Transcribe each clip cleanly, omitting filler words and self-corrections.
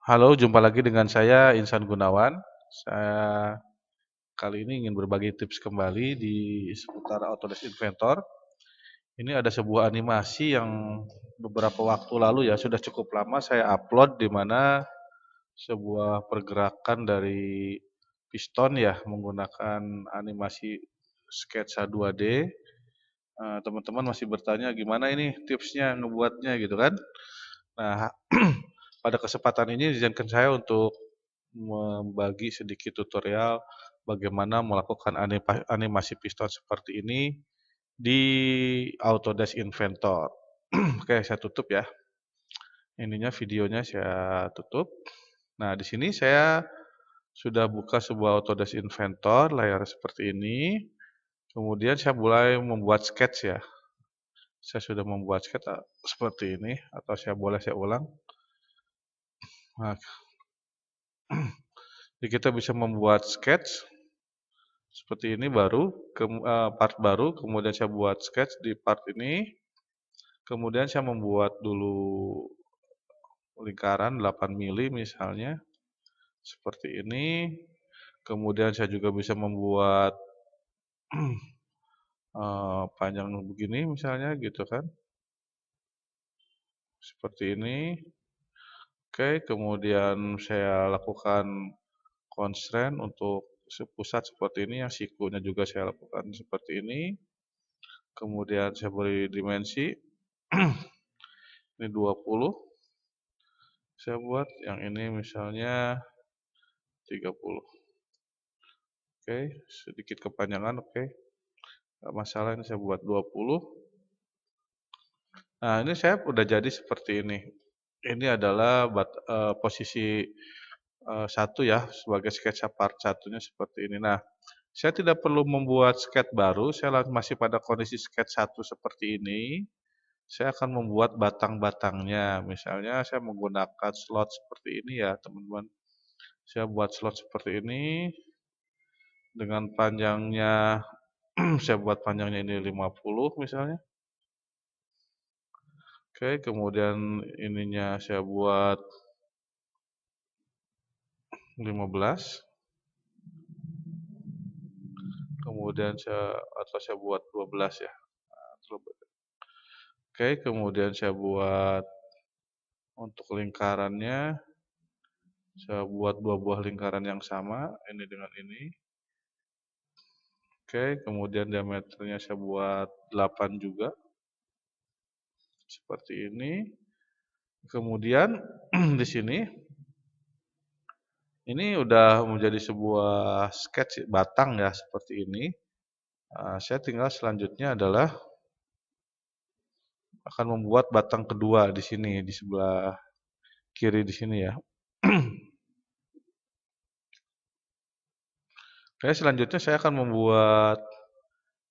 Halo, jumpa lagi dengan saya Insan Gunawan. Saya kali ini ingin berbagi tips kembali di seputar Autodesk Inventor. Ini ada sebuah animasi yang beberapa waktu lalu ya, sudah cukup lama saya upload di mana sebuah pergerakan dari piston ya menggunakan animasi sketsa 2D. Teman-teman masih bertanya gimana ini tipsnya ngebuatnya gitu kan. Nah, pada kesempatan ini izinkan saya untuk membagi sedikit tutorial bagaimana melakukan animasi piston seperti ini di Autodesk Inventor. Oke, saya tutup ya. Ininya videonya saya tutup. Nah, di sini saya sudah buka sebuah Autodesk Inventor, layar seperti ini. Kemudian saya mulai membuat sketch ya. Saya sudah membuat sketch seperti ini, atau saya ulang. Nah, jadi kita bisa membuat sketch seperti ini baru, part baru, kemudian saya buat sketch di part ini. Kemudian saya membuat dulu lingkaran 8 mili misalnya, seperti ini. Kemudian saya juga bisa membuat panjang begini misalnya gitu kan. Seperti ini. Oke, kemudian saya lakukan constraint untuk pusat seperti ini, yang sikunya juga saya lakukan seperti ini. Kemudian saya beri dimensi. Ini 20. Saya buat yang ini misalnya 30. Oke, sedikit kepanjangan, oke. Nggak masalah, ini saya buat 20. Nah, ini saya udah jadi seperti ini. Ini adalah posisi 1 ya, sebagai sketsa part satunya seperti ini. Nah, saya tidak perlu membuat sketch baru, saya masih pada kondisi sketch 1 seperti ini. Saya akan membuat batang-batangnya. Misalnya saya menggunakan slot seperti ini ya, teman-teman. Saya buat slot seperti ini dengan panjangnya saya buat panjangnya ini 50 misalnya. Oke, kemudian ininya saya buat 15. Kemudian saya buat 12 ya. Oke, kemudian saya buat untuk lingkarannya, saya buat dua buah lingkaran yang sama, ini dengan ini. Oke, kemudian diameternya saya buat 8 juga. Seperti ini. Kemudian di sini ini udah menjadi sebuah sketch batang ya seperti ini. Saya tinggal selanjutnya adalah akan membuat batang kedua di sini, di sebelah kiri di sini ya. Oke, selanjutnya saya akan membuat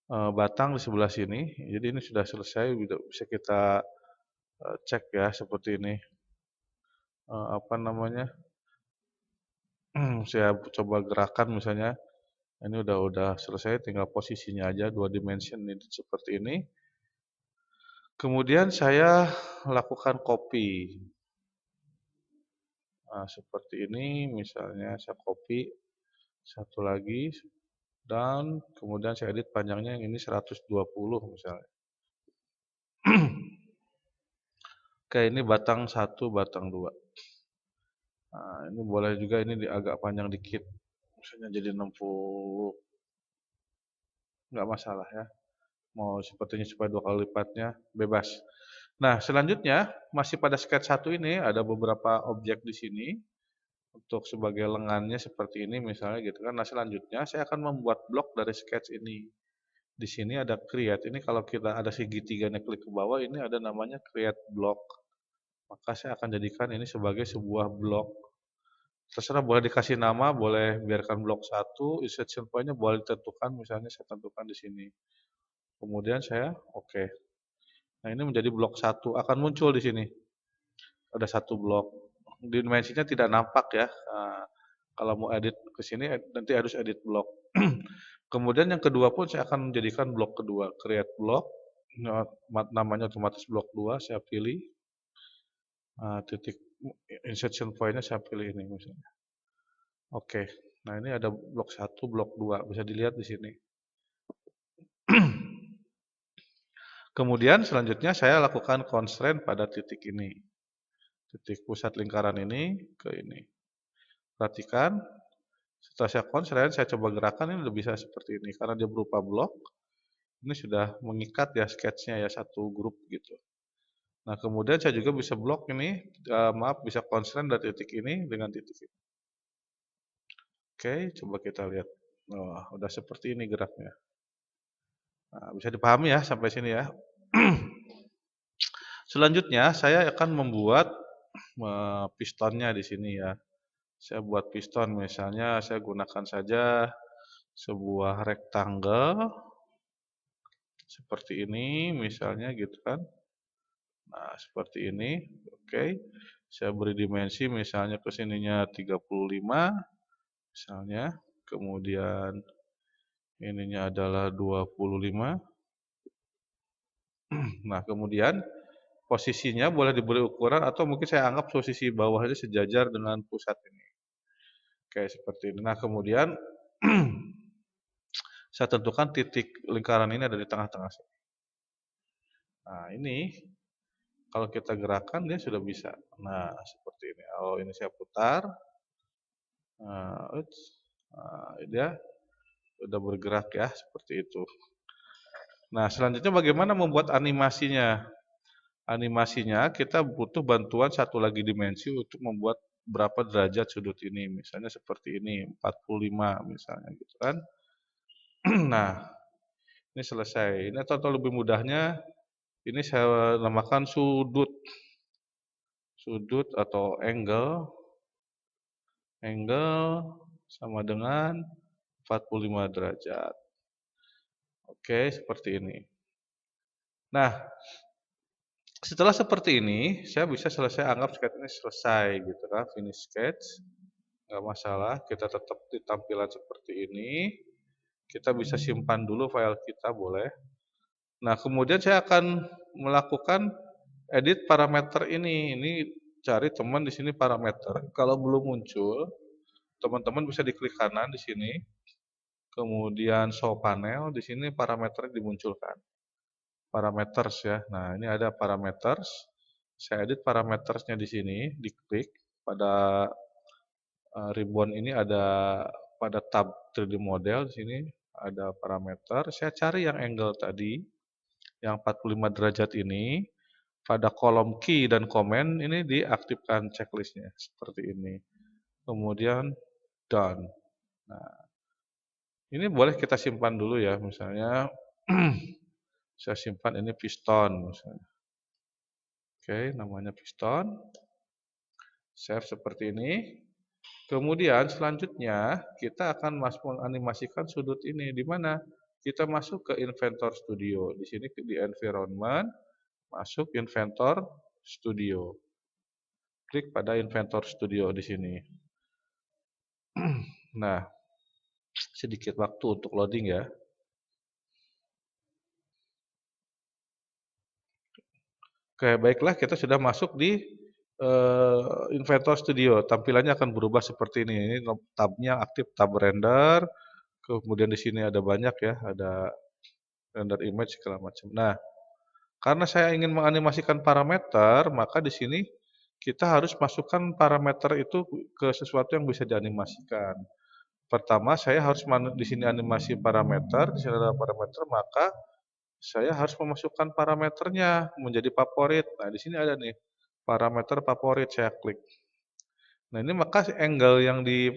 batang di sebelah sini. Jadi ini sudah selesai, bisa kita cek ya seperti ini. Apa namanya? Saya coba gerakan misalnya. Ini udah selesai, tinggal posisinya aja 2 dimension ini seperti ini. Kemudian saya lakukan copy. Nah, seperti ini misalnya saya copy satu lagi dan kemudian saya edit panjangnya yang ini 120 misalnya. Oke, ini batang 1, batang 2. Nah, ini boleh juga ini agak panjang dikit. Misalnya jadi 60. Nggak masalah ya. Mau sepertinya supaya 2 kali lipatnya, bebas. Nah, selanjutnya masih pada sketch 1 ini ada beberapa objek di sini. Untuk sebagai lengannya seperti ini misalnya gitu kan. Nah, selanjutnya saya akan membuat blok dari sketch ini. Di sini ada create. Ini kalau kita ada segitiganya klik ke bawah, ini ada namanya create block. Maka saya akan jadikan ini sebagai sebuah blok. Terserah, boleh dikasih nama, boleh biarkan blok 1, insertion point-nya boleh ditentukan, misalnya saya tentukan di sini. Kemudian saya oke. Nah, ini menjadi blok 1, akan muncul di sini. Ada 1 blok. Dimensinya tidak nampak ya. Nah, kalau mau edit ke sini nanti harus edit blok. Kemudian yang kedua pun saya akan menjadikan blok kedua, create block. Namanya otomatis blok 2, saya pilih. Titik insertion point-nya saya pilih ini misalnya. Oke. Nah, ini ada blok 1, blok 2, bisa dilihat di sini. Kemudian selanjutnya saya lakukan constraint pada titik ini. Titik pusat lingkaran ini ke ini. Perhatikan, setelah saya constraint, saya coba gerakan, ini udah bisa seperti ini. Karena dia berupa blok, ini sudah mengikat ya sketch-nya ya, satu grup gitu. Nah, kemudian saya juga bisa blok ini, bisa constraint dari titik ini dengan titik ini. Oke, coba kita lihat. Oh, udah seperti ini geraknya. Nah, bisa dipahami ya sampai sini ya. Selanjutnya saya akan membuat pistonnya di sini ya. Saya buat piston misalnya saya gunakan saja sebuah rectangle seperti ini misalnya gitu kan. Nah, seperti ini. Oke. Saya beri dimensi misalnya ke sininya 35 misalnya. Kemudian ininya adalah 25. Nah, kemudian posisinya boleh diberi ukuran atau mungkin saya anggap posisi bawahnya sejajar dengan pusat ini. Oke, seperti ini. Nah, kemudian saya tentukan titik lingkaran ini ada di tengah-tengah. Nah, ini kalau kita gerakan dia sudah bisa. Nah, seperti ini. Oh, ini saya putar. Nah, dia sudah bergerak ya, seperti itu. Nah, selanjutnya bagaimana membuat animasinya? Animasinya kita butuh bantuan satu lagi dimensi untuk membuat berapa derajat sudut ini. Misalnya seperti ini, 45 misalnya gitu kan. Nah, ini selesai. Ini atau lebih mudahnya, ini saya namakan sudut. Sudut atau angle. Angle sama dengan 45 derajat. Oke, seperti ini. Nah, setelah seperti ini, saya bisa selesai anggap sketch ini selesai gitu kan, finish sketch. Nggak masalah, kita tetap di tampilan seperti ini. Kita bisa simpan dulu file kita, boleh. Nah, kemudian saya akan melakukan edit parameter ini. Ini cari teman di sini parameter. Kalau belum muncul, teman-teman bisa diklik kanan di sini. Kemudian show panel, di sini parameter dimunculkan. Parameters ya. Nah, ini ada parameters. Saya edit parametersnya di sini, diklik pada ribbon ini ada pada tab 3D model di sini ada parameter. Saya cari yang angle tadi, yang 45 derajat ini. Pada kolom key dan comment ini diaktifkan checklistnya seperti ini. Kemudian done. Nah, ini boleh kita simpan dulu ya, misalnya saya simpan ini piston misalnya. Oke, namanya piston. Save seperti ini. Kemudian selanjutnya kita akan menganimasikan sudut ini di mana kita masuk ke Inventor Studio. Di sini di environment, masuk Inventor Studio. Klik pada Inventor Studio di sini. Nah, sedikit waktu untuk loading ya. Oke, baiklah kita sudah masuk di Inventor Studio. Tampilannya akan berubah seperti ini. Ini tabnya aktif, tab render. Kemudian di sini ada banyak ya, ada render image segala macam. Nah, karena saya ingin menganimasikan parameter, maka di sini kita harus masukkan parameter itu ke sesuatu yang bisa dianimasikan. Pertama, saya harus di sini animasi parameter, di sini ada parameter, maka saya harus memasukkan parameternya menjadi favorit. Nah, di sini ada nih parameter favorit, saya klik. Nah, ini maka angle yang di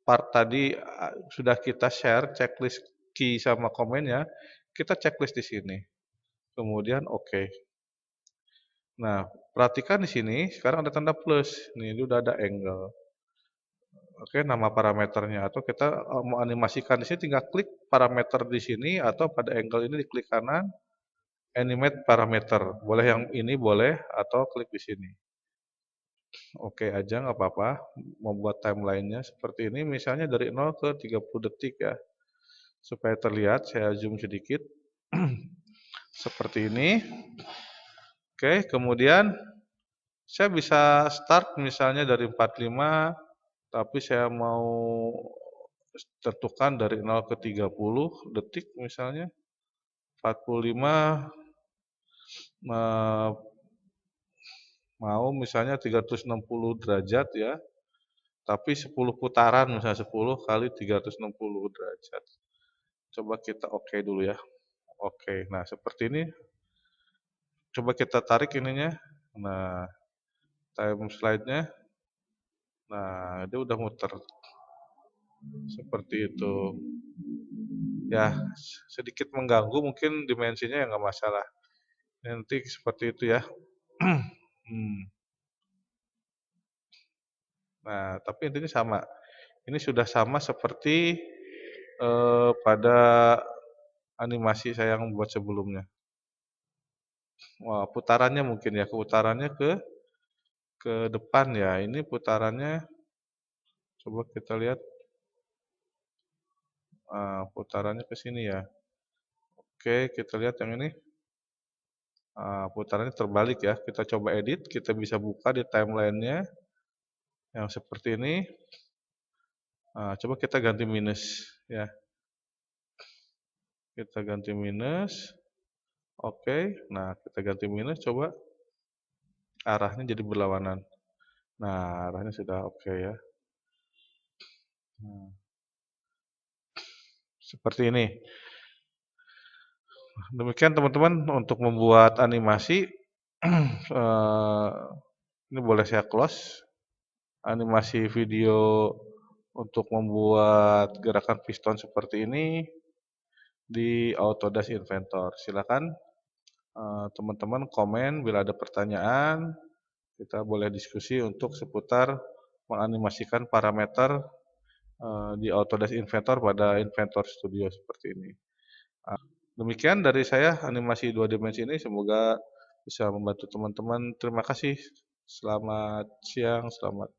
part tadi sudah kita share checklist key sama komennya, kita checklist di sini. Kemudian oke. Nah, perhatikan di sini sekarang ada tanda plus. Nih, ini udah ada angle. Oke, nama parameternya atau kita mau animasikan di sini tinggal klik parameter di sini atau pada angle ini diklik kanan animate parameter. Boleh yang ini boleh atau klik di sini. Oke aja nggak apa-apa. Membuat timelinenya seperti ini misalnya dari 0 ke 30 detik ya. Supaya terlihat saya zoom sedikit. Seperti ini. Oke, kemudian Saya bisa start misalnya dari 45, tapi saya mau tentukan dari 0 ke 30 detik misalnya. 45 eh, mau misalnya 360 derajat ya, tapi 10 putaran misalnya 10 kali 360 derajat. Coba kita oke dulu ya. Oke, nah seperti ini. Coba kita tarik ininya. Nah, time slide-nya. Nah, dia udah muter. Seperti itu. Ya, sedikit mengganggu mungkin dimensinya ya nggak masalah. Nanti seperti itu ya. Hmm. Nah, tapi intinya sama. Ini sudah sama seperti pada animasi saya yang buat sebelumnya. Wah, putarannya mungkin ya, putarannya ke depan ya. Ini putarannya coba kita lihat putarannya ke sini ya. Oke, kita lihat yang ini. Putarannya terbalik ya. Kita coba edit, kita bisa buka di timeline-nya yang seperti ini. Coba kita ganti minus ya. Kita ganti minus. Oke, nah kita ganti minus coba arahnya jadi berlawanan. Nah, arahnya sudah oke ya. Nah, seperti ini. Demikian teman-teman untuk membuat animasi. eh, Ini boleh saya close. Animasi video untuk membuat gerakan piston seperti ini di Autodesk Inventor. Silakan teman-teman komen bila ada pertanyaan. Kita boleh diskusi untuk seputar menganimasikan parameter di Autodesk Inventor pada Inventor Studio seperti ini. Demikian dari saya animasi dua dimensi ini, semoga bisa membantu teman-teman. Terima kasih. Selamat siang, selamat